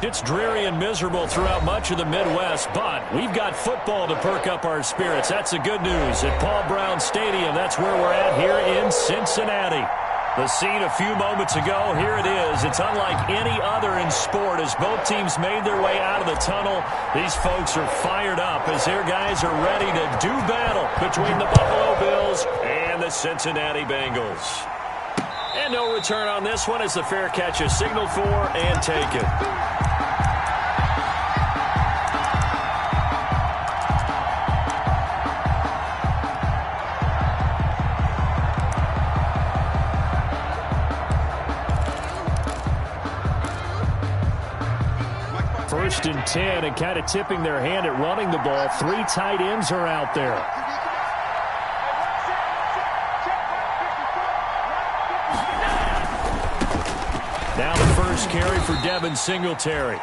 It's dreary and miserable throughout much of the Midwest, but we've got football to perk up our spirits. That's the good news. At Paul Brown Stadium, that's where we're at here in Cincinnati. The scene a few moments ago, here it is. It's unlike any other in sport as both teams made their way out of the tunnel. These folks are fired up as their guys are ready to do battle between the Buffalo Bills and the Cincinnati Bengals. And no return on this one as the fair catch is signaled for and taken. First and 10, and kind of tipping their hand at running the ball. 3 tight ends are out there. Now the first carry for Devin Singletary.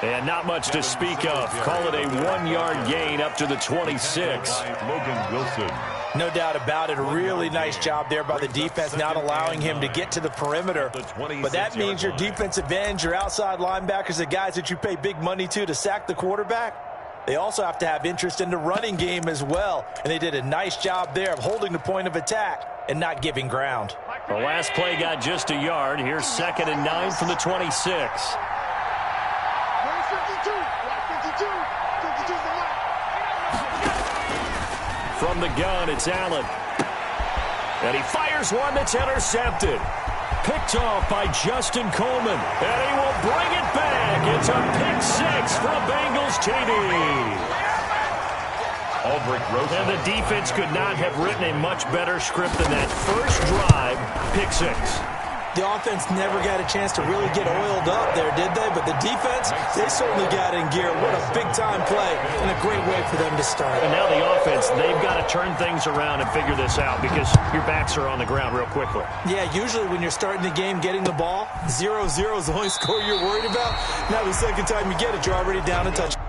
And not much to speak of. Call it a 1-yard gain up to the 26. Logan Wilson. No doubt about it. A really nice job there by the defense, not allowing him to get to the perimeter. But that means your defensive ends, your outside linebackers, the guys that you pay big money to sack the quarterback, they also have to have interest in the running game as well. And they did a nice job there of holding the point of attack and not giving ground. The last play got just a yard. Here's 2nd and 9 from the 26. From the gun, it's Allen. And he fires one that's intercepted. Picked off by Justin Coleman. And he will bring it back. It's a pick 6 for a Bengals TD. And the defense could not have written a much better script than that. First drive, pick 6. The offense never got a chance to really get oiled up there, did they? But the defense, they certainly got in gear. What a big-time play and a great way for them to start. And now the offense, they've got to turn things around and figure this out because your backs are on the ground real quickly. Yeah, usually when you're starting the game, getting the ball, 0-0 is the only score you're worried about. Now the second time you get it, you're already down a touchdown.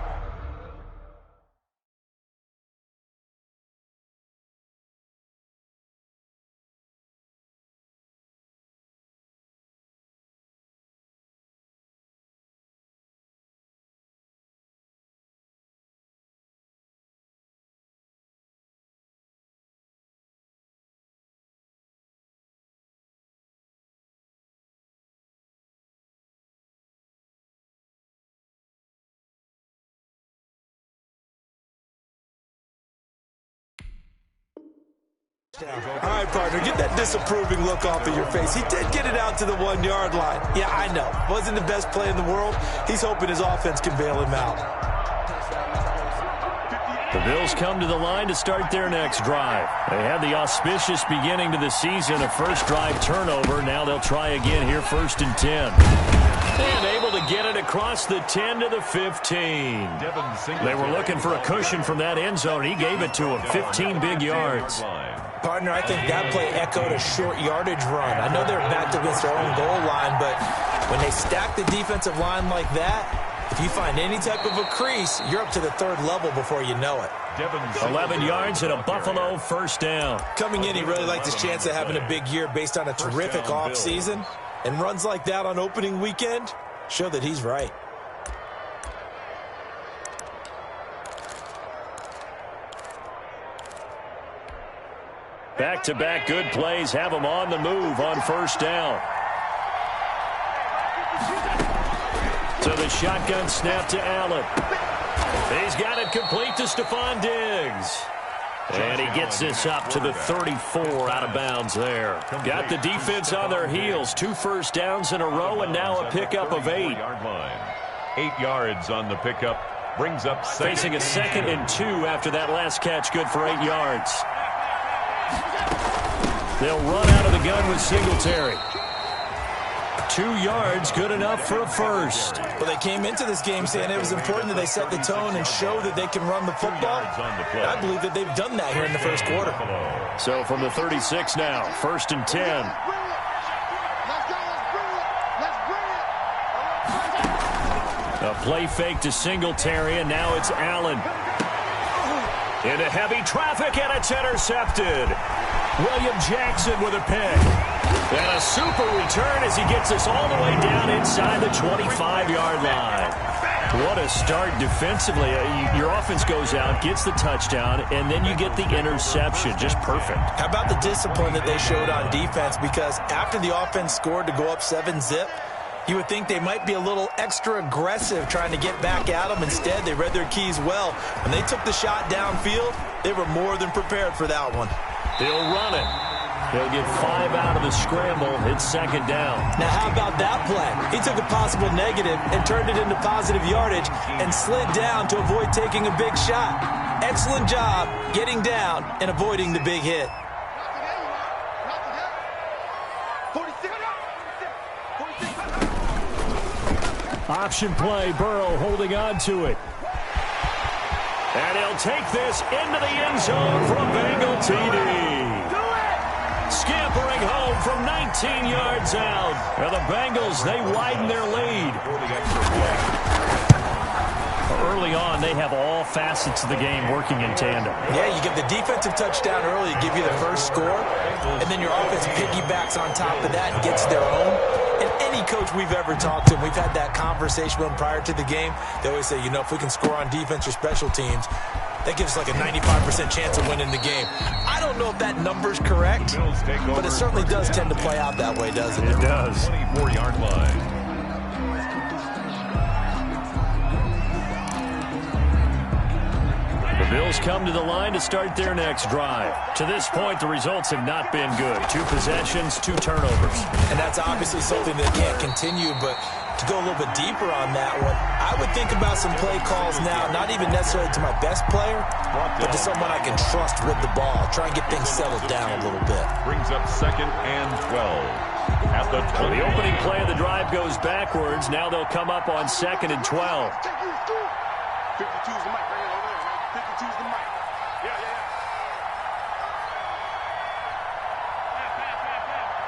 All right, partner, get that disapproving look off of your face. He did get it out to the 1-yard line. Yeah, I know. Wasn't the best play in the world. He's hoping his offense can bail him out. The Bills come to the line to start their next drive. They had the auspicious beginning to the season, a first drive turnover. Now they'll try again here, 1st and 10. And able to get it across the 10 to the 15. They were looking for a cushion from that end zone. He gave it to him, 15 big yards. Partner, I think that play echoed a short yardage run. I know they're backed against their own goal line, but when they stack the defensive line like that, if you find any type of a crease, you're up to the 3rd level before you know it. 11 yards and a Buffalo first down. Coming in, he really liked his chance of having a big year based on a terrific offseason. And runs like that on opening weekend show that he's right. Back-to-back good plays have him on the move on first down. So the shotgun snap to Allen. He's got it complete to Stephon Diggs. And he gets this up to the 34 out of bounds there. Got the defense on their heels. 2 first downs in a row and now a pickup of 8. 8 yards on the pickup. Brings up facing a 2nd and 2 after that last catch. Good for 8 yards. They'll run out of the gun with Singletary. 2 yards, good enough for a first. Well, they came into this game saying it was important that they set the tone and show that they can run the football. I believe that they've done that here in the first quarter. So from the 36 now, 1st and 10. A play fake to Singletary, and now it's Allen. Into heavy traffic, and it's intercepted. William Jackson with a pick. And a super return as he gets us all the way down inside the 25-yard line. What a start defensively. Your offense goes out, gets the touchdown, and then you get the interception. Just perfect. How about the discipline that they showed on defense? Because after the offense scored to go up 7-zip, you would think they might be a little extra aggressive trying to get back at them. Instead, they read their keys well. When they took the shot downfield, they were more than prepared for that one. He'll run it. He'll get 5 out of the scramble. It's second down. Now, how about that play? He took a possible negative and turned it into positive yardage and slid down to avoid taking a big shot. Excellent job getting down and avoiding the big hit. Option play, Burrow holding on to it. And he'll take this into the end zone for a Bengal TD. Scampering home from 19 yards out. And the Bengals, they widen their lead. Early on, they have all facets of the game working in tandem. Yeah, you get the defensive touchdown early to give you the first score, and then your offense piggybacks on top of that and gets their own. And any coach we've ever talked to, we've had that conversation with them prior to the game, they always say, you know, if we can score on defense or special teams, that gives us like a 95% chance of winning the game. I don't know if that number's correct, but it certainly does tend to play out that way, doesn't it? It does. 24-yard line. The Bills come to the line to start their next drive. To this point, the results have not been good. 2 possessions, 2 turnovers. And that's obviously something that can't continue, but to go a little bit deeper on that one, I would think about some play calls now, not even necessarily to my best player, but to someone I can trust with the ball. Try and get things settled down a little bit. Brings up 2nd and 12. At the 20. Well, the opening play of the drive goes backwards. Now they'll come up on 2nd and 12. 52's the mic right here, over there, right? 52's the mic. Yeah. Pass.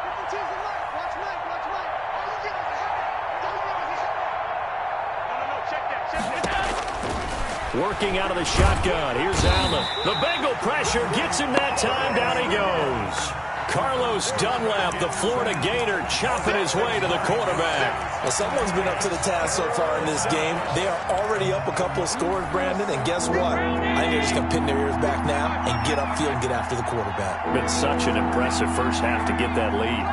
52's the mic. Watch Mike. All you get is a hit. No. Check that. Working out of the shotgun. Here's Allen. The Bengal pressure gets him that time. Down he goes. Carlos Dunlap, the Florida Gator, chopping his way to the quarterback. Well, someone's been up to the task so far in this game. They are already up a couple of scores, Brandon, and guess what? I think they're just going to pin their ears back now and get upfield and get after the quarterback. Been such an impressive first half to get that lead.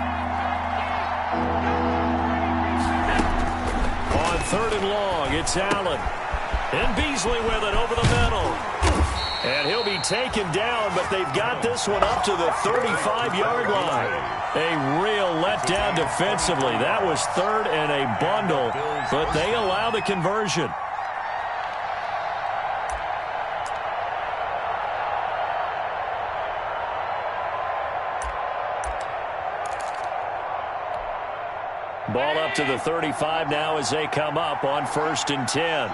On 3rd and long, it's Allen. And Beasley with it over the middle. And he'll be taken down, but they've got this one up to the 35-yard line. A real letdown defensively. That was 3rd and a bundle, but they allow the conversion. Ball up to the 35 now as they come up on 1st and 10.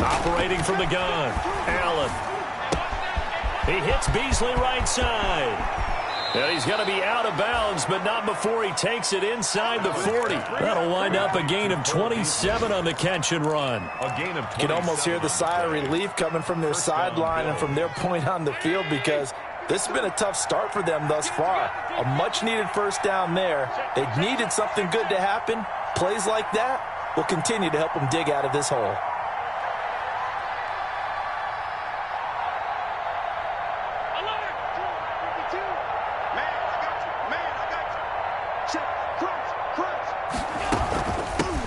Operating from the gun, Allen. He hits Beasley right side. And he's going to be out of bounds, but not before he takes it inside the 40. That'll wind up a gain of 27 on the catch and run. A gain of 27. You can almost hear the sigh of relief coming from their sideline and from their point on the field, because this has been a tough start for them thus far. A much-needed first down there. They needed something good to happen. Plays like that will continue to help them dig out of this hole.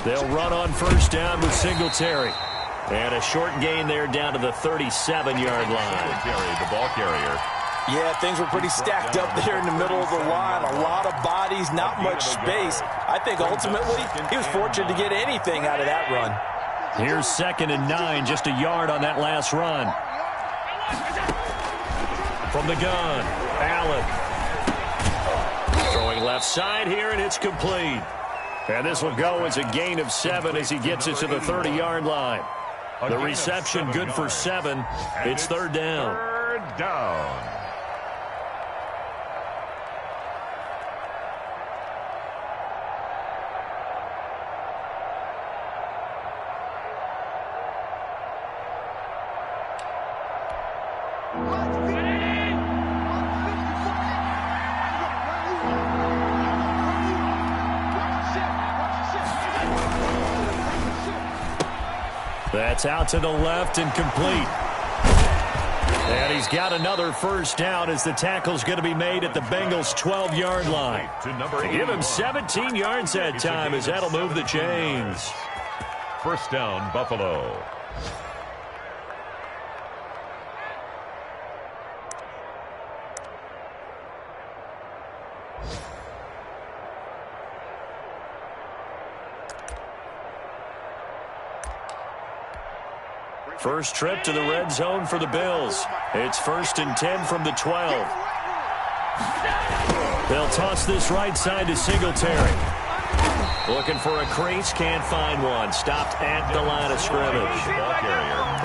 They'll run on 1st down with Singletary. And a short gain there down to the 37-yard line. Singletary, the ball carrier. Yeah, things were pretty stacked up there in the middle of the line. A lot of bodies, not much space. I think ultimately he was fortunate to get anything out of that run. Here's 2nd and 9, just a yard on that last run. From the gun, Allen. Throwing left side here, and it's complete. And this will go as a gain of 7 as he gets it to the 30-yard line. The reception good for 7. It's 3rd down. 3rd down. That's out to the left and complete. And he's got another first down as the tackle's going to be made at the Bengals' 12-yard line. To give him 17 yards that time as that'll move the chains. First down, Buffalo. First trip to the red zone for the Bills. It's 1st and 10 from the 12. They'll toss this right side to Singletary. Looking for a crease, can't find one. Stopped at the line of scrimmage.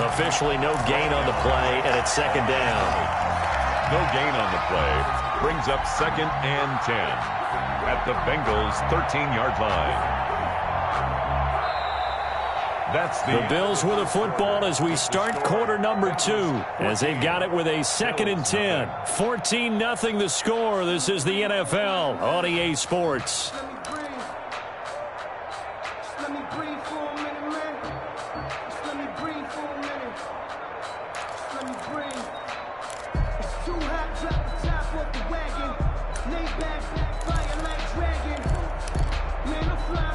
Officially no gain on the play, and it's 2nd down. No gain on the play. Brings up 2nd and 10 at the Bengals' 13-yard line. That's the Bills with a football as we start quarter number 2, as they've got it with a 2nd and 10. 14-0 the score. This is the NFL on EA Sports.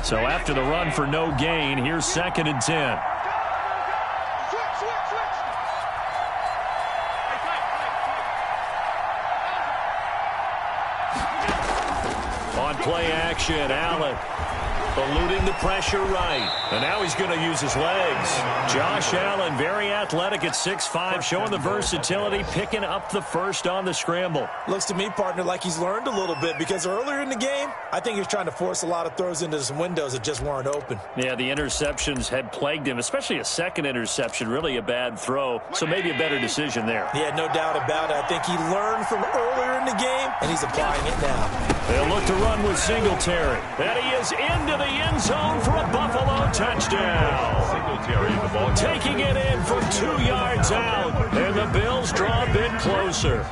So after the run for no gain, here's 2nd and 10. On play action, Allen eluding the pressure right. And now he's going to use his legs. Josh Allen, very athletic at 6'5", showing the versatility, picking up the first on the scramble. Looks to me, partner, like he's learned a little bit, because earlier in the game, I think he was trying to force a lot of throws into some windows that just weren't open. Yeah, the interceptions had plagued him, especially a second interception, really a bad throw. So maybe a better decision there. Yeah, no doubt about it. I think he learned from earlier in the game, and he's applying it now. They'll look to run with Singletary. And he is into the end zone for a Buffalo touchdown. Singletary, the ball taking it in from 2 yards out. And the Bills draw a bit closer.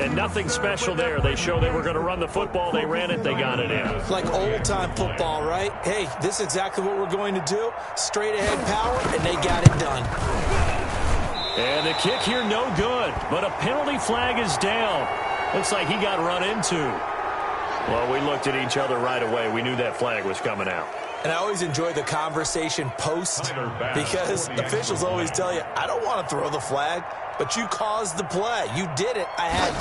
And nothing special there. They show they were going to run the football. They ran it. They got it in. Like old-time football, right? Hey, this is exactly what we're going to do. Straight-ahead power, and they got it done. And the kick here, no good. But a penalty flag is down. Looks like he got run into. Well, we looked at each other right away. We knew that flag was coming out. And I always enjoy the conversation post, because officials always tell you, I don't want to throw the flag, but you caused the play. You did it. I had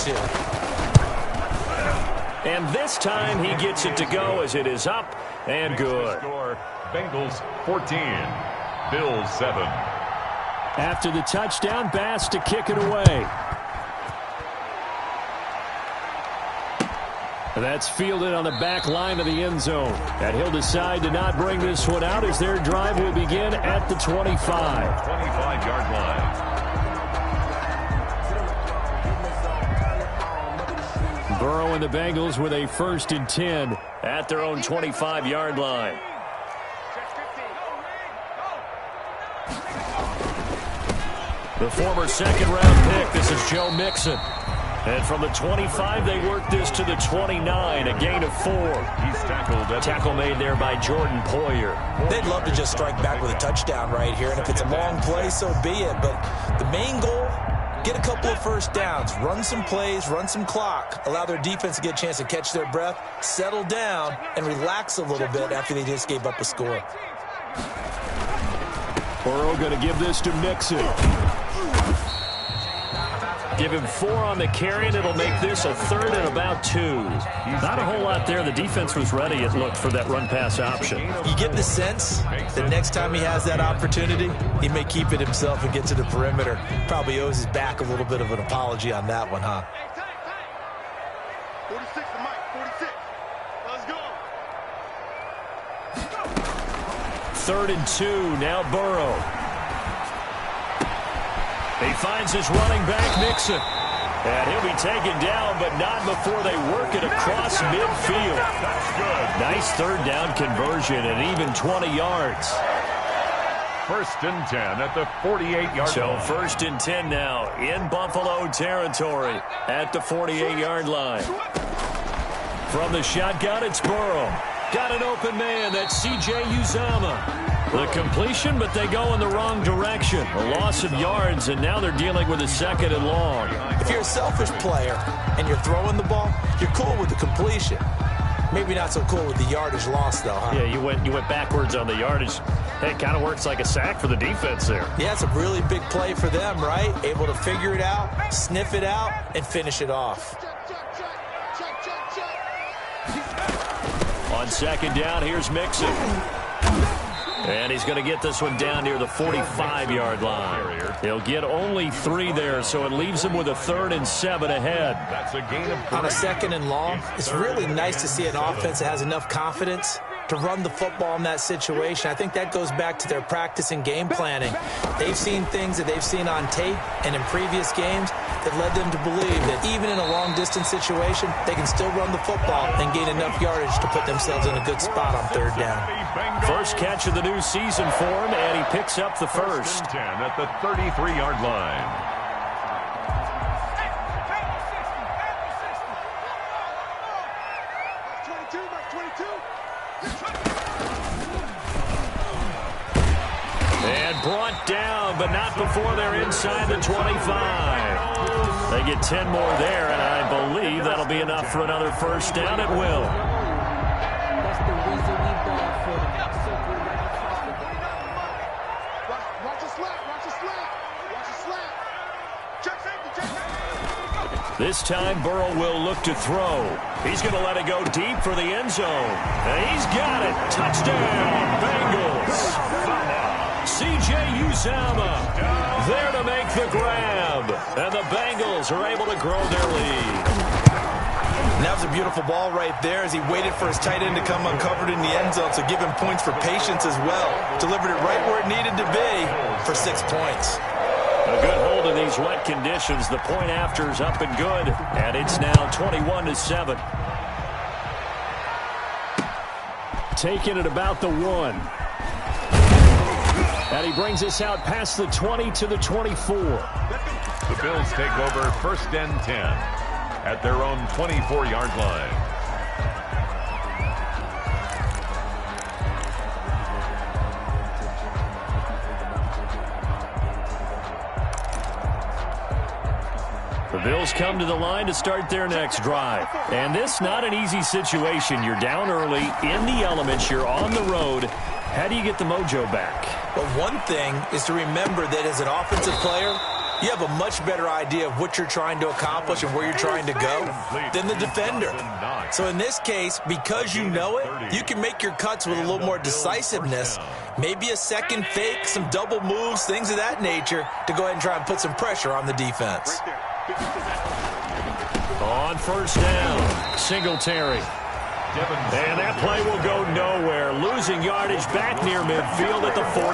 to. And this time he gets it to go as it is up and good. Bengals 14, Bills 7. After the touchdown, Bass to kick it away. That's fielded on the back line of the end zone. And he'll decide to not bring this one out as their drive will begin at the 25. 25-yard line. Burrow and the Bengals with a 1st and 10 at their own 25-yard line. The former second-round pick, this is Joe Mixon. And from the 25, they work this to the 29, a gain of 4. He's tackled. Tackle made there by Jordan Poyer. They'd love to just strike back with a touchdown right here, and if it's a long play, so be it. But the main goal, get a couple of first downs, run some plays, run some clock, allow their defense to get a chance to catch their breath, settle down, and relax a little bit after they just gave up a score. Burrow going to give this to Mixon. Give him 4 on the carry, and it'll make this a 3rd and about 2. Not a whole lot there. The defense was ready, it looked, for that run-pass option. You get the sense that next time he has that opportunity, he may keep it himself and get to the perimeter. Probably owes his back a little bit of an apology on that one, huh? 46 to Mike, 46. Let's go. 3rd and 2, now Burrow. He finds his running back, Mixon. And he'll be taken down, but not before they work it across midfield. That's good. Nice 3rd down conversion and even 20 yards. First and 10 at the 48-yard line. So first and 10 now in Buffalo territory at the 48-yard line. From the shotgun, it's Burrow. Got an open man. That's C.J. Uzomah. The completion, but they go in the wrong direction. A loss of yards, and now they're dealing with a second and long. If you're a selfish player and you're throwing the ball, you're cool with the completion. Maybe not so cool with the yardage loss, though, huh? Yeah, you went backwards on the yardage. Hey, it kind of works like a sack for the defense there. Yeah, it's a really big play for them, right? Able to figure it out, sniff it out, and finish it off. On second down, here's Mixon. And he's going to get this one down near the 45-yard line. He'll get only 3 there, so it leaves him with a 3rd and 7 ahead. That's a gain of 3. On a second and long, it's really nice to see an offense that has enough confidence to run the football in that situation. I think that goes back to their practice and game planning. They've seen things that they've seen on tape and in previous games that led them to believe that even in a long-distance situation, they can still run the football and gain enough yardage to put themselves in a good spot on 3rd down. First catch of the new season for him, and he picks up the first. 10 at the 33-yard line. And brought down, but not before they're inside the 25. They get 10 more there, and I believe that'll be enough for another first down at will. This time, Burrow will look to throw. He's going to let it go deep for the end zone. And he's got it. Touchdown, Bengals. C.J. Uzomah there to make the grab. And the Bengals are able to grow their lead. And that was a beautiful ball right there as he waited for his tight end to come uncovered in the end zone, so give him points for patience as well. Delivered it right where it needed to be for 6 points. A good hold in these wet conditions. The point after is up and good, and it's now 21-7. Taking it about the 1. And he brings us out past the 20 to the 24. The Bills take over first and 10 at their own 24-yard line. The Bills come to the line to start their next drive. And this not an easy situation. You're down early, in the elements, you're on the road. How do you get the mojo back? Well, one thing is to remember that as an offensive player, you have a much better idea of what you're trying to accomplish and where you're trying to go than the defender. So in this case, because you know it, you can make your cuts with a little more decisiveness, maybe a second fake, some double moves, things of that nature, to go ahead and try and put some pressure on the defense. On first down, Singletary. And that play will go nowhere. Losing yardage back near midfield at the 49.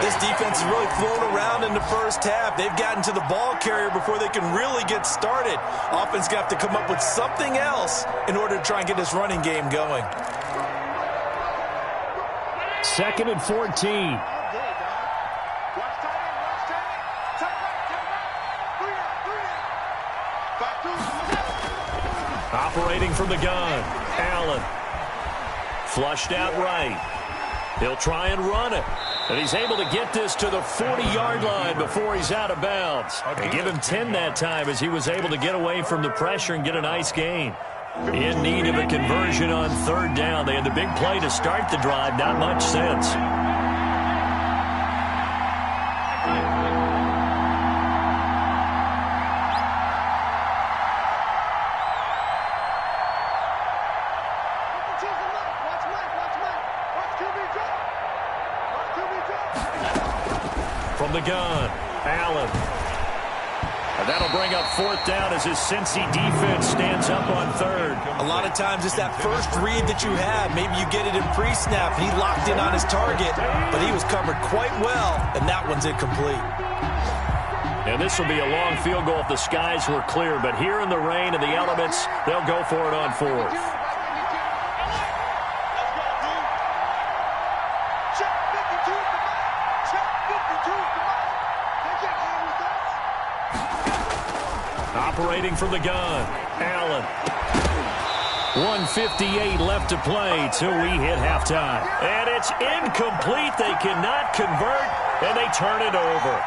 This defense is really thrown around in the first half. They've gotten to the ball carrier before they can really get started. Offense going to have to come up with something else in order to try and get this running game going. 2nd and 14. Operating from the gun, Allen. Flushed out right. He'll try and run it. And he's able to get this to the 40-yard line before he's out of bounds. They give him 10 that time as he was able to get away from the pressure and get a nice gain. In need of a conversion on 3rd down. They had the big play to start the drive. Not much sense. From the gun, Allen. And that'll bring up 4th down as his Cincy defense stands up on 3rd. A lot of times it's that first read that you have. Maybe you get it in pre-snap. He locked in on his target, but he was covered quite well, and that one's incomplete. And this will be a long field goal if the skies were clear, but here in the rain and the elements, they'll go for it on 4th. Check 52. operating from the gun. Allen. 1:58 left to play till we hit halftime. And it's incomplete. They cannot convert, and they turn it over.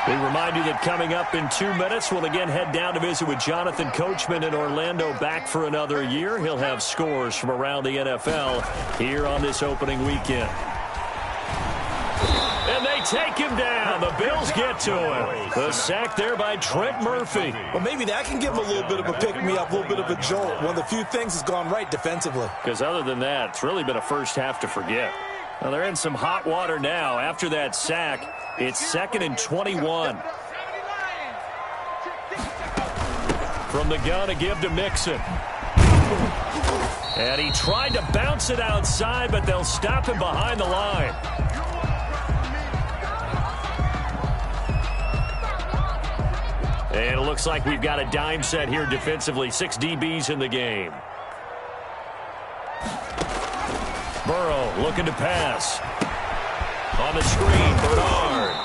We remind you that coming up in 2 minutes, we'll again head down to visit with Jonathan Coachman in Orlando, back for another year. He'll have scores from around the NFL here on this opening weekend. And they take him down. The Bills get to him. The sack there by Trent Murphy. Well, maybe that can give him a little bit of a pick-me-up, a little bit of a jolt. One of the few things that's gone right defensively. Because other than that, it's really been a first half to forget. Now, they're in some hot water now. After that sack, it's 2nd and 21. From the gun, a give to Mixon. And he tried to bounce it outside, but they'll stop him behind the line. And it looks like we've got a dime set here defensively. 6 DBs in the game. Burrow looking to pass. On the screen, Bernard.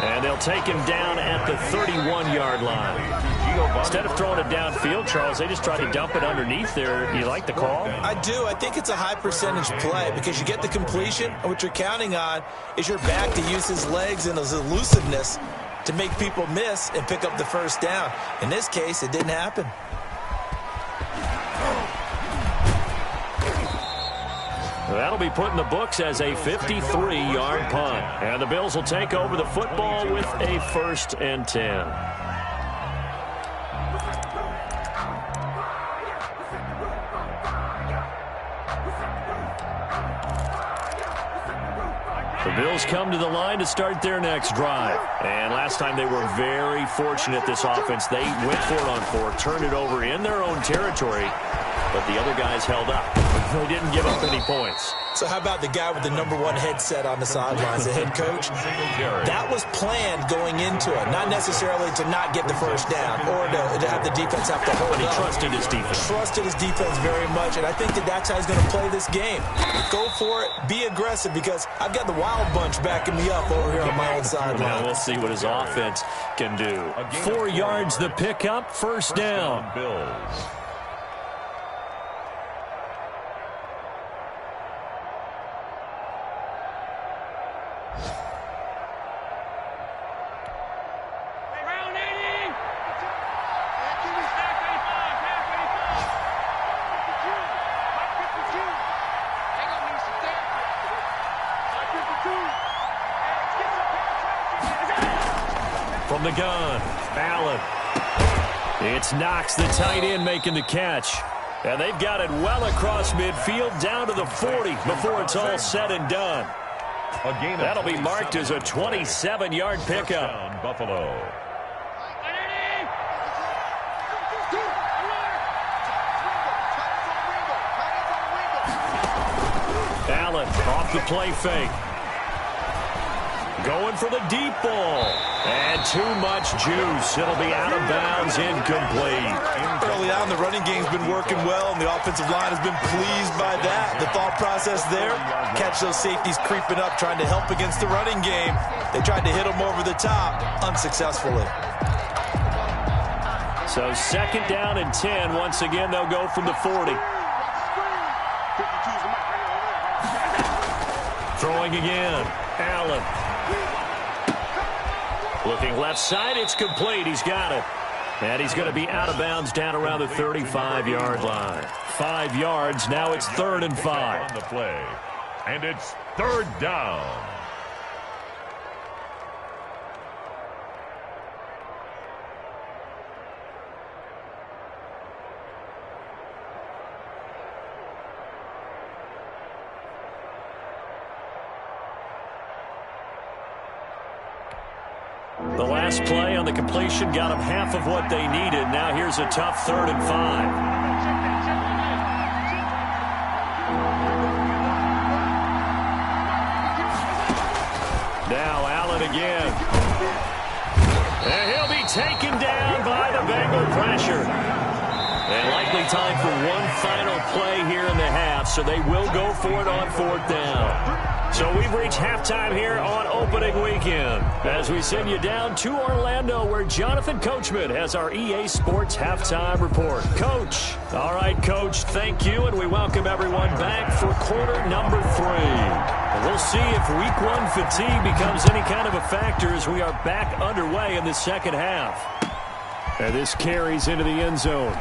And they'll take him down at the 31-yard line. Instead of throwing it downfield, Charles, they just tried to dump it underneath there. You like the call? I do. I think it's a high-percentage play because you get the completion, and what you're counting on is your back to use his legs and his elusiveness to make people miss and pick up the first down. In this case, it didn't happen. That'll be put in the books as a 53-yard punt. And the Bills will take over the football with a 1st and 10. The Bills come to the line to start their next drive. And last time they were very fortunate, this offense. They went for it on 4, turned it over in their own territory, but the other guys held up. They didn't give up any points. So how about the guy with the #1 headset on the sidelines, the head coach? That was planned going into it, not necessarily to not get the first down or to have the defense have to hold up. But he trusted his defense. Trusted his defense very much, and I think that's how he's going to play this game. Go for it, be aggressive, because I've got the wild bunch backing me up over here on my own sideline. Now we'll see what his offense can do. 4 yards the pickup, 1st down. Bills. From the gun, Allen. It's Knox, the tight end, making the catch. And they've got it well across midfield, down to the 40 before it's all said and done. That'll be marked as a 27-yard pickup. Buffalo. Allen off the play fake. Going for the deep ball. And too much juice. It'll be out of bounds, incomplete. Early on, the running game's been working well, and the offensive line has been pleased by that. The thought process there, catch those safeties creeping up, trying to help against the running game. They tried to hit them over the top, unsuccessfully. So 2nd down and 10. Once again, they'll go from the 40. Throwing again. Allen. Looking left side, it's complete. He's got it. And he's going to be out of bounds down around the 35-yard line. 5 yards, now it's 3rd and 5. On the play. And it's 3rd down. The last play on the completion got them half of what they needed. Now here's a tough 3rd and 5. Now Allen again. And he'll be taken down by the Bengal pressure. And likely time for one final play here in the half, so they will go for it on 4th down. So we've reached halftime here on opening weekend as we send you down to Orlando where Jonathan Coachman has our EA Sports halftime report. Coach. All right, Coach, thank you, and we welcome everyone back for quarter number 3. We'll see if week 1 fatigue becomes any kind of a factor as we are back underway in the second half. And this carries into the end zone.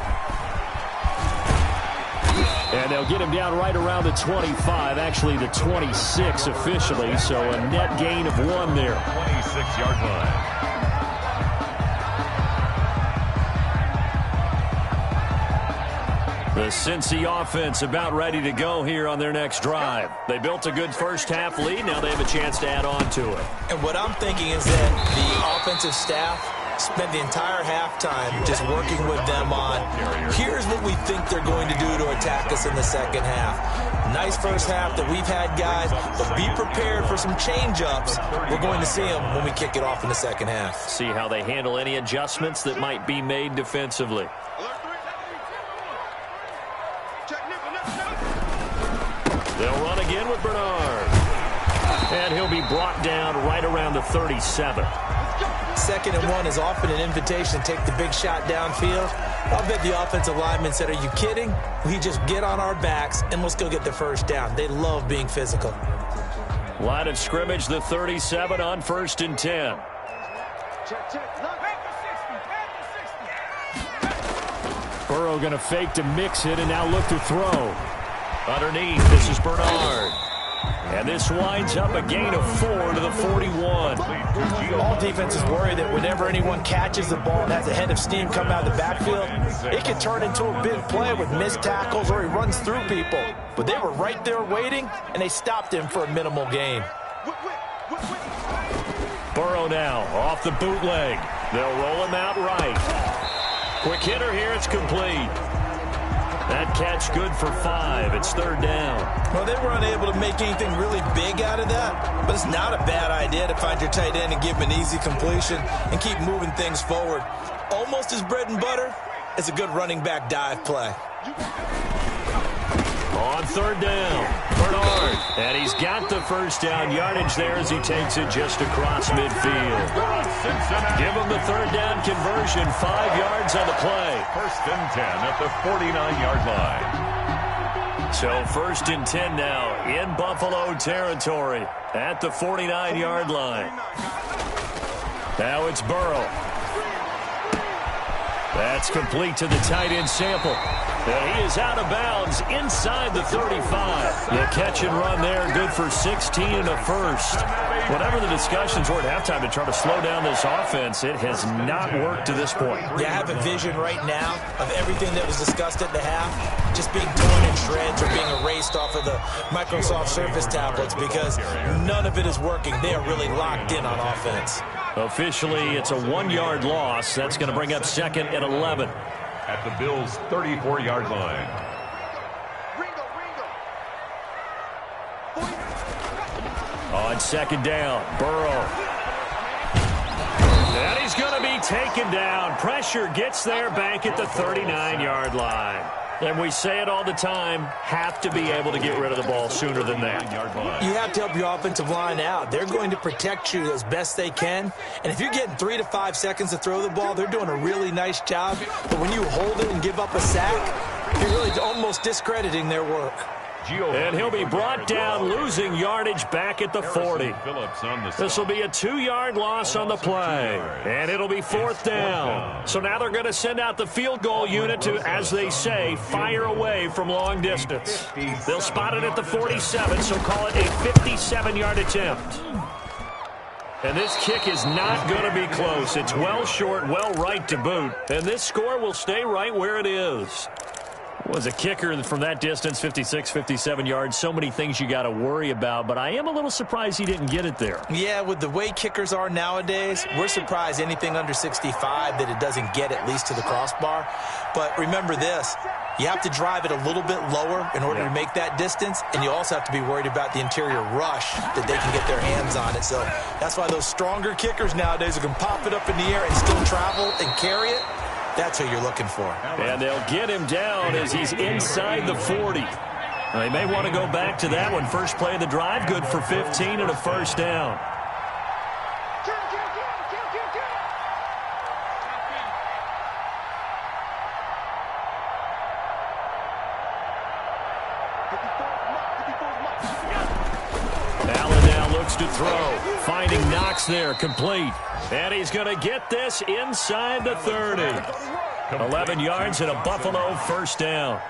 And they'll get him down right around the 25, actually the 26 officially, so a net gain of 1 there. 26-yard line. The Cincy offense about ready to go here on their next drive. They built a good first-half lead. Now they have a chance to add on to it. And what I'm thinking is that the offensive staff spent the entire halftime just working with them on, here's what we think they're going to do to attack us in the second half. Nice first half that we've had, guys, but be prepared for some change-ups. We're going to see them when we kick it off in the second half. See how they handle any adjustments that might be made defensively. They'll run again with Bernard. And he'll be brought down right around the 37. 2nd and 1 is often an invitation to take the big shot downfield. I'll bet the offensive lineman said, are you kidding? We just get on our backs and let's go get the first down. They love being physical. Line of scrimmage, the 37 on 1st and 10. Burrow going to fake to mix it and now look to throw. Underneath, this is Bernard. And this winds up a gain of 4 to the 41. All defenses worry that whenever anyone catches the ball and has a head of steam come out of the backfield, it can turn into a big play with missed tackles or he runs through people. But they were right there waiting, and they stopped him for a minimal gain. Burrow now off the bootleg. They'll roll him out right. Quick hitter here, it's complete. That catch good for 5. It's 3rd down. Well, they were unable to make anything really big out of that, but it's not a bad idea to find your tight end and give him an easy completion and keep moving things forward. Almost as bread and butter as a good running back dive play. On 3rd down, Bernard. And he's got the first down yardage there as he takes it just across midfield. Give him the 3rd down conversion, 5 yards on the play. 1st and 10 at the 49-yard line. So 1st and 10 now in Buffalo territory at the 49-yard line. Now it's Burrow. That's complete to the tight end Sample. And he is out of bounds inside the 35. The catch and run there, good for 16 and a first. Whatever the discussions were at halftime to try to slow down this offense, it has not worked to this point. Yeah, I have a vision right now of everything that was discussed at the half just being torn in shreds or being erased off of the Microsoft Surface tablets because none of it is working. They are really locked in on offense. Officially, it's a 1-yard loss. That's going to bring up 2nd and 11. At the Bills' 34-yard line. On 2nd down, Burrow. And he's going to be taken down. Pressure gets there back at the 39-yard line. And we say it all the time, have to be able to get rid of the ball sooner than that. You have to help your offensive line out. They're going to protect you as best they can. And if you're getting 3 to 5 seconds to throw the ball, they're doing a really nice job. But when you hold it and give up a sack, you're really almost discrediting their work. And he'll be brought down, losing yardage back at the 40. This will be a 2-yard loss on the play. And it'll be 4th down. So now they're going to send out the field goal unit to, as they say, fire away from long distance. They'll spot it at the 47, so call it a 57-yard attempt. And this kick is not going to be close. It's well short, well right to boot. And this score will stay right where it is. Was a kicker from that distance, 56, 57 yards. So many things you got to worry about, but I am a little surprised he didn't get it there. Yeah, with the way kickers are nowadays, we're surprised anything under 65 that it doesn't get at least to the crossbar. But remember this, you have to drive it a little bit lower in order to make that distance, and you also have to be worried about the interior rush that they can get their hands on it. So that's why those stronger kickers nowadays who can pop it up in the air and still travel and carry it, that's who you're looking for. And they'll get him down as he's inside the 40. They may want to go back to that one. First play of the drive, good for 15 and a first down. Allen now looks to throw. Finding Knox there, complete. And he's going to get this inside the 30. 11 yards and a Buffalo first down.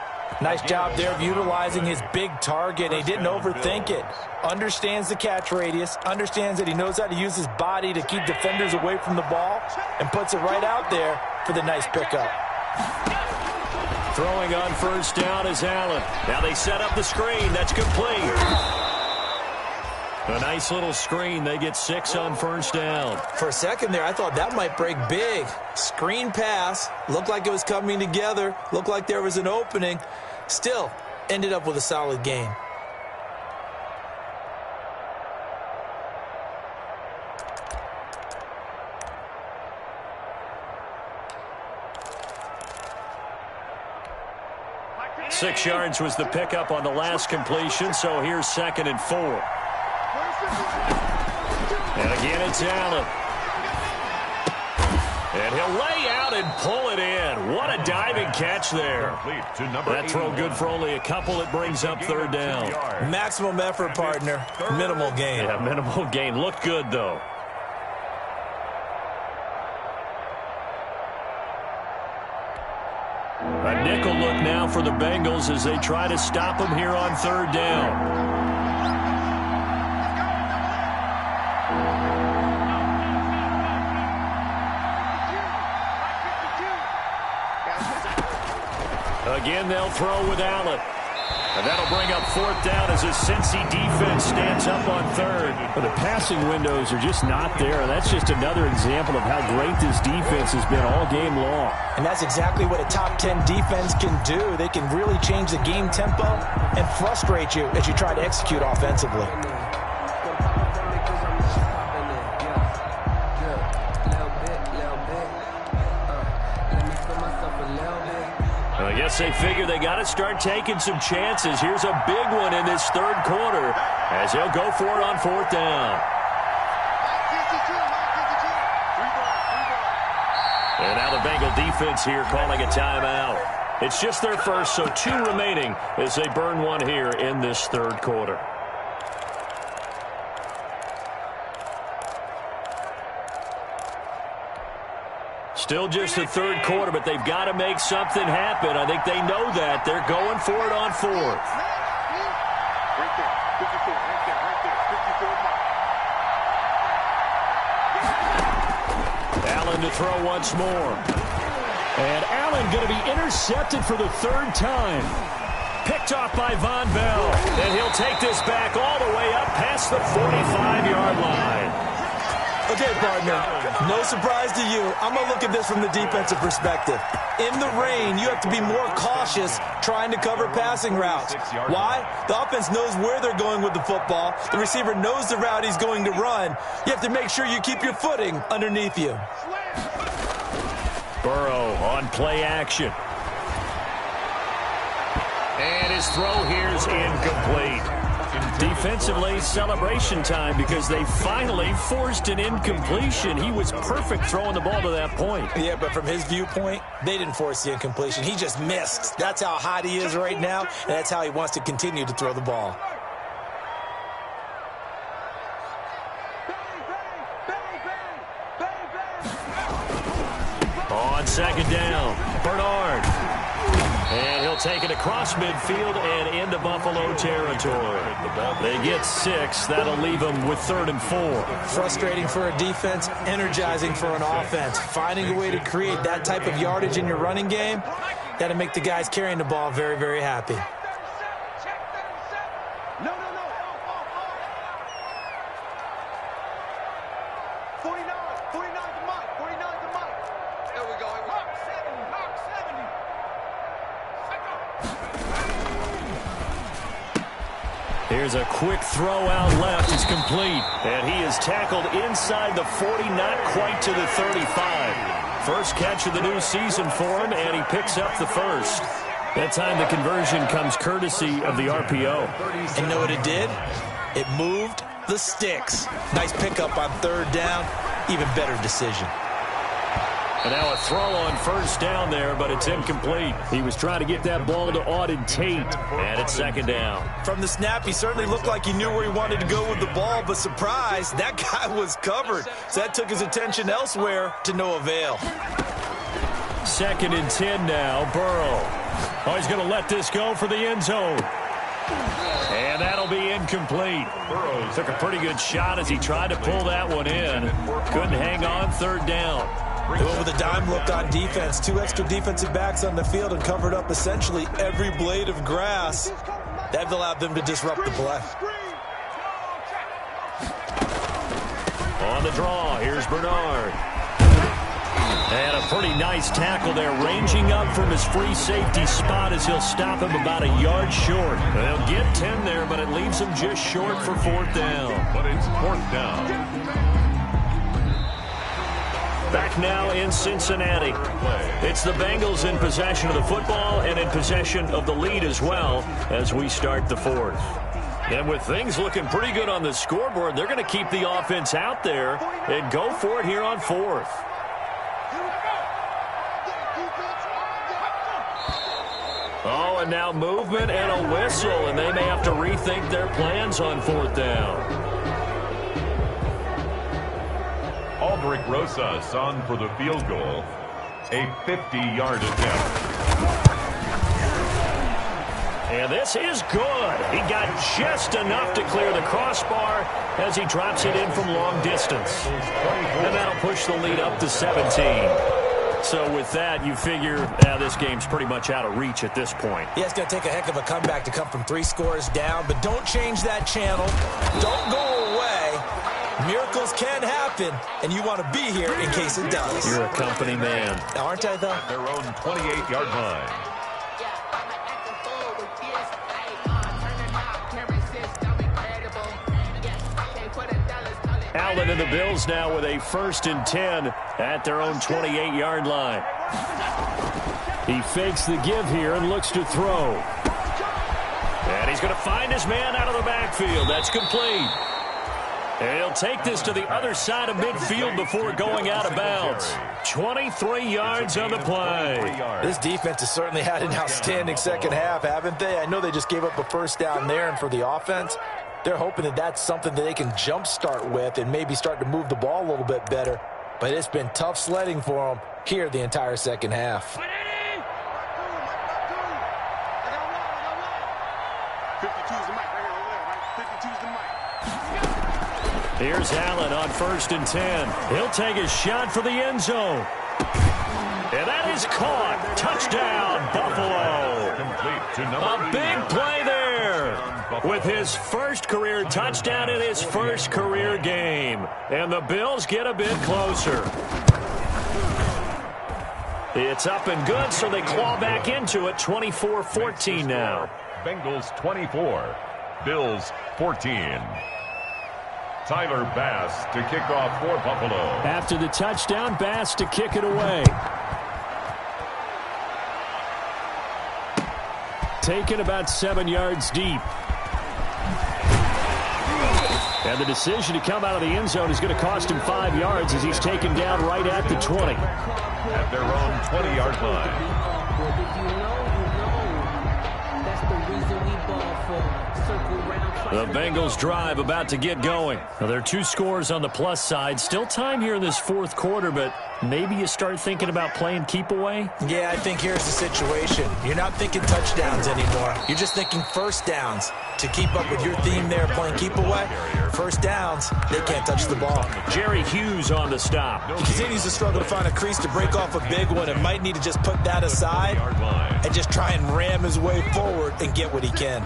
Nice job there of utilizing his big target. He didn't overthink it. Understands the catch radius. Understands that he knows how to use his body to keep defenders away from the ball. And puts it right out there for the nice pickup. Throwing on first down is Allen. Now they set up the screen. That's complete. A nice little screen. They get 6 on first down. For a second there, I thought that might break big. Screen pass. Looked like it was coming together. Looked like there was an opening. Still, ended up with a solid gain. Six yards was the pickup on the last completion, so here's 2nd and 4. And again, it's Allen. And he'll lay out and pull it in. What a diving catch there. That throw good for only a couple. It brings up 3rd down. Maximum effort, partner. Minimal gain. Yeah, minimal gain. Looked good, though. A nickel look now for the Bengals as they try to stop them here on 3rd down. Again, they'll throw with Allen. And that'll bring up 4th down as a Cincy defense stands up on 3rd. But the passing windows are just not there. That's just another example of how great this defense has been all game long. And that's exactly what a top 10 defense can do. They can really change the game tempo and frustrate you as you try to execute offensively. I guess they figure they got to start taking some chances. Here's a big one in this 3rd quarter as they'll go for it on 4th down. And now the Bengal defense here calling a timeout. It's just their first, so 2 remaining as they burn one here in this 3rd quarter. Still just the 3rd quarter, but they've got to make something happen. I think they know that. They're going for it on 4th. Allen to throw once more. And Allen going to be intercepted for the 3rd time. Picked off by Von Bell. And he'll take this back all the way up past the 45-yard line. Okay, partner, no surprise to you. I'm going to look at this from the defensive perspective. In the rain, you have to be more cautious trying to cover passing routes. Why? The offense knows where they're going with the football. The receiver knows the route he's going to run. You have to make sure you keep your footing underneath you. Burrow on play action. And his throw here is incomplete. Defensively, celebration time because they finally forced an incompletion. He was perfect throwing the ball to that point. Yeah, but from his viewpoint, they didn't force the incompletion. He just missed. That's how hot he is right now, and that's how he wants to continue to throw the ball. On 2nd down, Bernard. And he'll take it across midfield and into Buffalo territory. They get 6. That'll leave them with 3rd and 4. Frustrating for a defense, energizing for an offense. Finding a way to create that type of yardage in your running game, got to make the guys carrying the ball very, very happy. Here's a quick throw out left. It's complete. And he is tackled inside the 40, not quite to the 35. First catch of the new season for him, and he picks up the first. That time the conversion comes courtesy of the RPO. And you know what it did? It moved the sticks. Nice pickup on third down. Even better decision. And now a throw on first down there, but it's incomplete. He was trying to get that ball to Auden Tate, and it's second down. From the snap, he certainly looked like he knew where he wanted to go with the ball, but surprise, that guy was covered. So that took his attention elsewhere to no avail. 2nd and 10 now, Burrow. Oh, he's going to let this go for the end zone. And that'll be incomplete. Burrow took a pretty good shot as he tried to pull that one in. Couldn't hang on third down. They went with a dime look on defense. 2 extra defensive backs on the field and covered up essentially every blade of grass. That allowed them to disrupt the play. On the draw, here's Bernard. And a pretty nice tackle there, ranging up from his free safety spot as he'll stop him about a yard short. They'll get 10 there, but it leaves him just short for 4th down. But it's 4th down. Back now in Cincinnati. It's the Bengals in possession of the football and in possession of the lead as well as we start the 4th. And with things looking pretty good on the scoreboard, they're going to keep the offense out there and go for it here on 4th. Oh, and now movement and a whistle, and they may have to rethink their plans on 4th down. Aldrich Rosas on for the field goal. A 50-yard attempt. And this is good. He got just enough to clear the crossbar as he drops it in from long distance. And that'll push the lead up to 17. So with that, you figure this game's pretty much out of reach at this point. Yeah, it's going to take a heck of a comeback to come from 3 scores down, but don't change that channel. Don't go away. Miracles can happen, and you want to be here in case it does. You're a company man. Aren't I, though? Their own 28-yard line. Allen and the Bills now with a 1st and 10 at their own 28-yard line. He fakes the give here and looks to throw. And he's going to find his man out of the backfield. That's complete. And he'll take this to the other side of midfield before going out of bounds. 23 yards on the play. This defense has certainly had an outstanding second half, haven't they? I know they just gave up a 1st down there, and for the offense, they're hoping that that's something that they can jumpstart with and maybe start to move the ball a little bit better. But it's been tough sledding for them here the entire second half. 52's the mic right here over there, right? 52's the mic. Here's Allen on 1st and 10. He'll take a shot for the end zone. And that is caught. Touchdown, Buffalo. A big play there with his first career touchdown in his first career game. And the Bills get a bit closer. It's up and good, so they claw back into it. 24-14 now. Bengals 24, Bills 14. Tyler Bass to kick off for Buffalo. After the touchdown, Bass to kick it away. Taken about 7 yards deep. And the decision to come out of the end zone is going to cost him 5 yards as he's taken down right at the 20. At their own 20-yard line. The Bengals drive about to get going. Now, there are 2 scores on the plus side. Still time here in this 4th quarter, but maybe you start thinking about playing keep away? Yeah, I think here's the situation. You're not thinking touchdowns anymore. You're just thinking 1st downs. To keep up with your theme there, playing keep away, 1st downs, they can't touch the ball. Jerry Hughes on the stop. He continues to struggle to find a crease to break off a big one and might need to just put that aside and just try and ram his way forward and get what he can.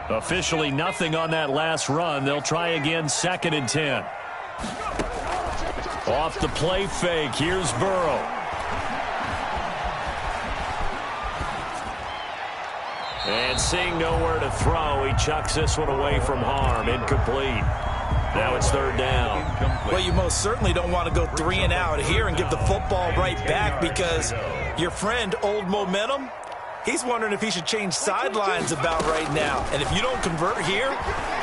Officially nothing on that last run. They'll try again 2nd and 10. Off the play fake. Here's Burrow. And seeing nowhere to throw, he chucks this one away from harm. Incomplete. Now it's 3rd down. Well, you most certainly don't want to go 3 and out here and give the football right back because your friend, Old Momentum, He's wondering if he should change sidelines about right now. And if you don't convert here,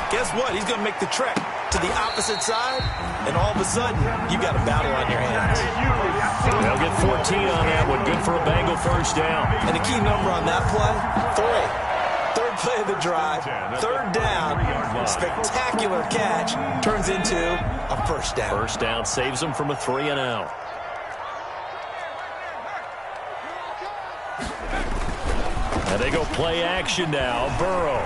guess what? He's going to make the trek to the opposite side, and all of a sudden, you got a battle on your hands. They'll get 14 on that one. Good for a Bengal first down. And the key number on that play, 3. Third play of the drive, third down, spectacular catch, turns into a first down. First down saves them from a 3-and-out. And they go play action now. Burrow.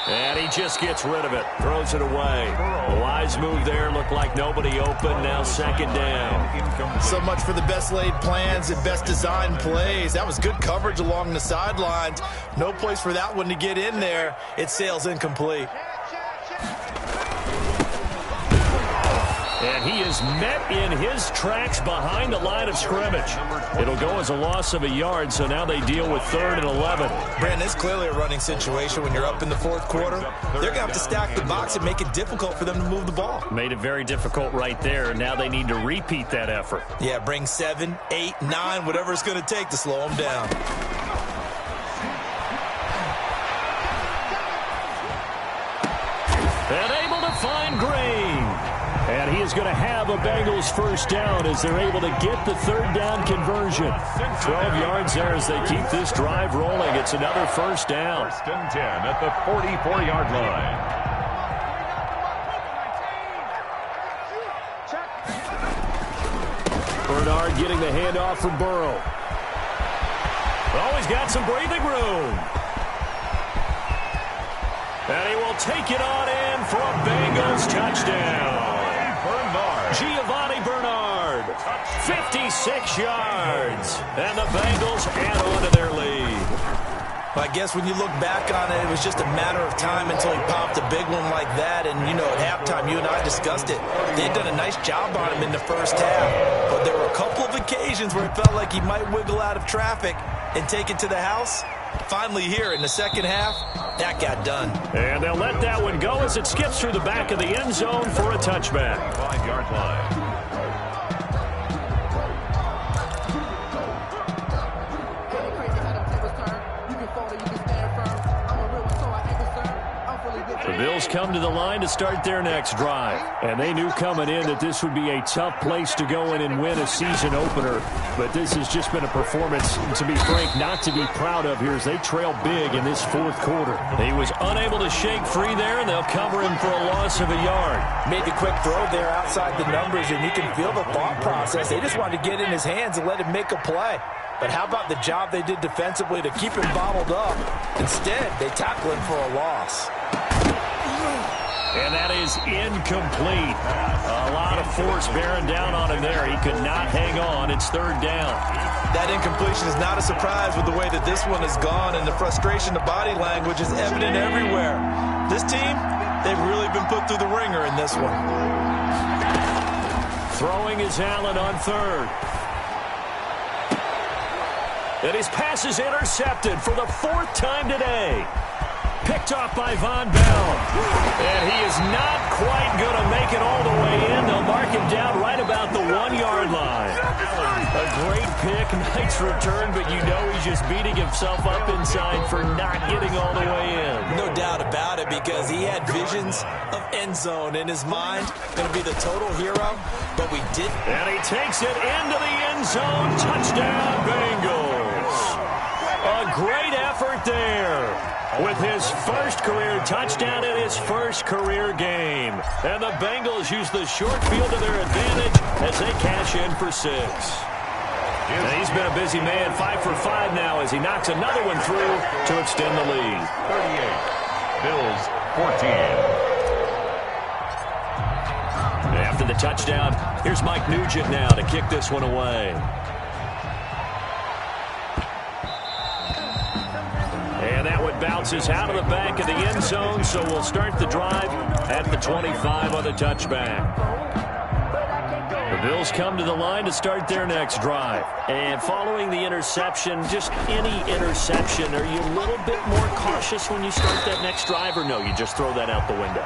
And he just gets rid of it. Throws it away. A wise move there. Looked like nobody open. Now second down. So much for the best laid plans and best designed plays. That was good coverage along the sidelines. No place for that one to get in there. It sails incomplete. And he is met in his tracks behind the line of scrimmage. It'll go as a loss of a yard, so now they deal with 3rd and 11. Brandon, it's clearly a running situation when you're up in the 4th quarter. They're going to have to stack the box and make it difficult for them to move the ball. Made it very difficult right there. Now they need to repeat that effort. Yeah, bring 7, 8, 9, whatever it's going to take to slow them down. And able to find Green. And he is going to have a Bengals first down as they're able to get the 3rd down conversion. 12 yards there as they keep this drive rolling. It's another first down. 1st and 10 at the 44-yard line. Bernard getting the handoff from Burrow. Oh, he's got some breathing room. And he will take it on in for a Bengals touchdown. Giovanni Bernard, 56 yards, and the Bengals add on to their lead. Well, I guess when you look back on it, it was just a matter of time until he popped a big one like that. And, you know, at halftime, you and I discussed it. They'd done a nice job on him in the first half. But there were a couple of occasions where it felt like he might wiggle out of traffic and take it to the house. Finally here in the second half, that got done. And they'll let that one go as it skips through the back of the end zone for a touchback. 5-yard line. The Bills come to the line to start their next drive. And they knew coming in that this would be a tough place to go in and win a season opener. But this has just been a performance, to be frank, not to be proud of here as they trail big in this 4th quarter. He was unable to shake free there, and they'll cover him for a loss of a yard. Made the quick throw there outside the numbers, and you can feel the thought process. They just wanted to get in his hands and let him make a play. But how about the job they did defensively to keep him bottled up? Instead, they tackle him for a loss. And that is incomplete. A lot of force bearing down on him there. He could not hang on. It's 3rd down. That incompletion is not a surprise with the way that this one has gone, and the frustration, the body language is evident everywhere. This team, they've really been put through the ringer in this one. Throwing is Allen on 3rd. And his pass is intercepted for the 4th time today. Picked off by Von Bell. And he is not quite going to make it all the way in. They'll mark him down right about the 1-yard line. A great pick, nice return, but you know he's just beating himself up inside for not getting all the way in. No doubt about it, because he had visions of end zone in his mind. Going to be the total hero, but we didn't. And he takes it into the end zone. Touchdown, Bengals. A great effort there, with his first career touchdown in his first career game. And the Bengals use the short field to their advantage as they cash in for 6. And he's been a busy man, 5 for 5 now as he knocks another one through to extend the lead. 38, Bills 14. After the touchdown, here's Mike Nugent now to kick this one away. And that one bounces out of the back of the end zone, so we'll start the drive at the 25 on the touchback. The Bills come to the line to start their next drive. And following the interception, just any interception, are you a little bit more cautious when you start that next drive, or no, you just throw that out the window?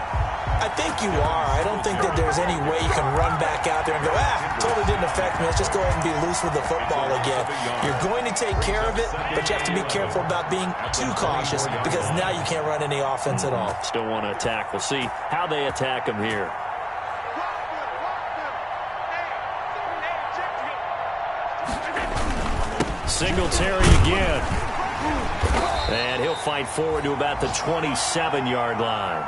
I think you are. I don't think that there's any way you can run back out there and go, totally didn't affect me. Let's just go ahead and be loose with the football again. You're going to take care of it, but you have to be careful about being too cautious because now you can't run any offense at all. Still want to attack. We'll see how they attack him here. Singletary again. And he'll fight forward to about the 27-yard line.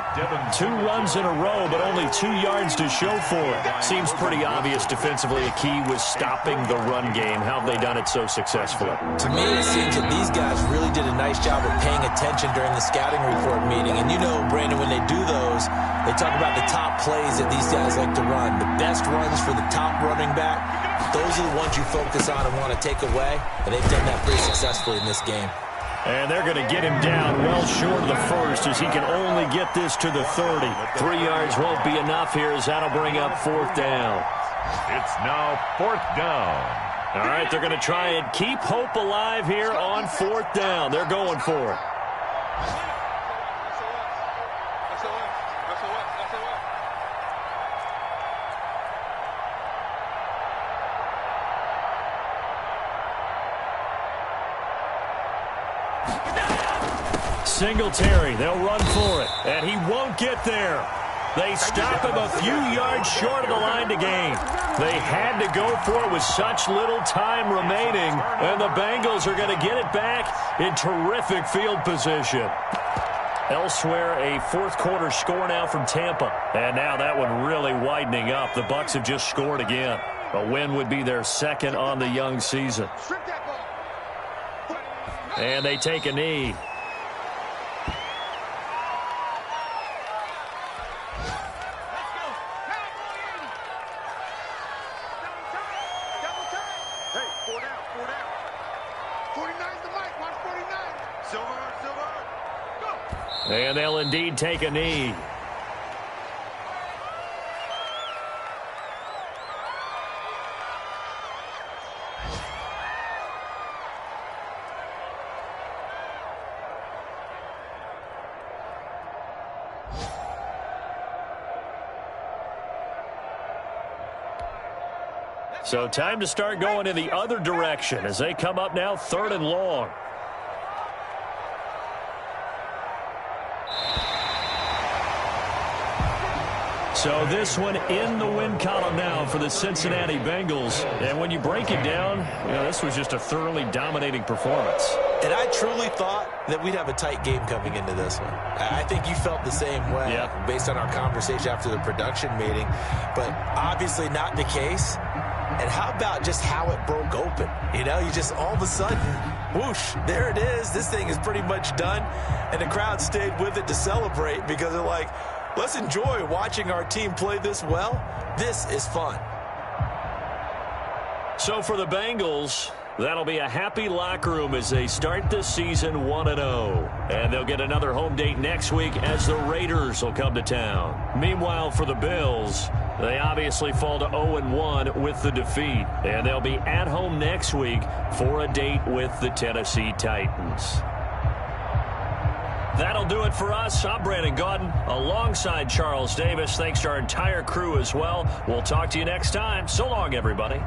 2 runs in a row, but only 2 yards to show for it. Seems pretty obvious defensively. A key was stopping the run game. How have they done it so successfully? To me, it seems that these guys really did a nice job of paying attention during the scouting report meeting. And you know, Brandon, when they do those, they talk about the top plays that these guys like to run. The best runs for the top running back, those are the ones you focus on and want to take away. And they've done that pretty successfully in this game. And they're going to get him down well short of the first as he can only get this to the 30. 3 yards won't be enough here as that'll bring up 4th down. It's now 4th down. All right, they're going to try and keep hope alive here on 4th down. They're going for it. Singletary, they'll run for it, and he won't get there. They stop him a few yards short of the line to gain. They had to go for it with such little time remaining, and the Bengals are going to get it back in terrific field position. Elsewhere, a 4th quarter score now from Tampa. And now that one really widening up. The Bucs have just scored again. A win would be their 2nd on the young season. And they take a knee. And they'll indeed take a knee. So time to start going in the other direction as they come up now 3rd and long. So this one in the win column now for the Cincinnati Bengals. And when you break it down, this was just a thoroughly dominating performance. And I truly thought that we'd have a tight game coming into this one. I think you felt the same way based on our conversation after the production meeting. But obviously not the case. And how about just how it broke open? You just all of a sudden, whoosh, there it is. This thing is pretty much done. And the crowd stayed with it to celebrate because they're like, let's enjoy watching our team play this well. This is fun. So for the Bengals, that'll be a happy locker room as they start this season 1-0. And they'll get another home date next week as the Raiders will come to town. Meanwhile, for the Bills, they obviously fall to 0-1 with the defeat. And they'll be at home next week for a date with the Tennessee Titans. That'll do it for us. I'm Brandon Gaudin alongside Charles Davis. Thanks to our entire crew as well. We'll talk to you next time. So long, everybody.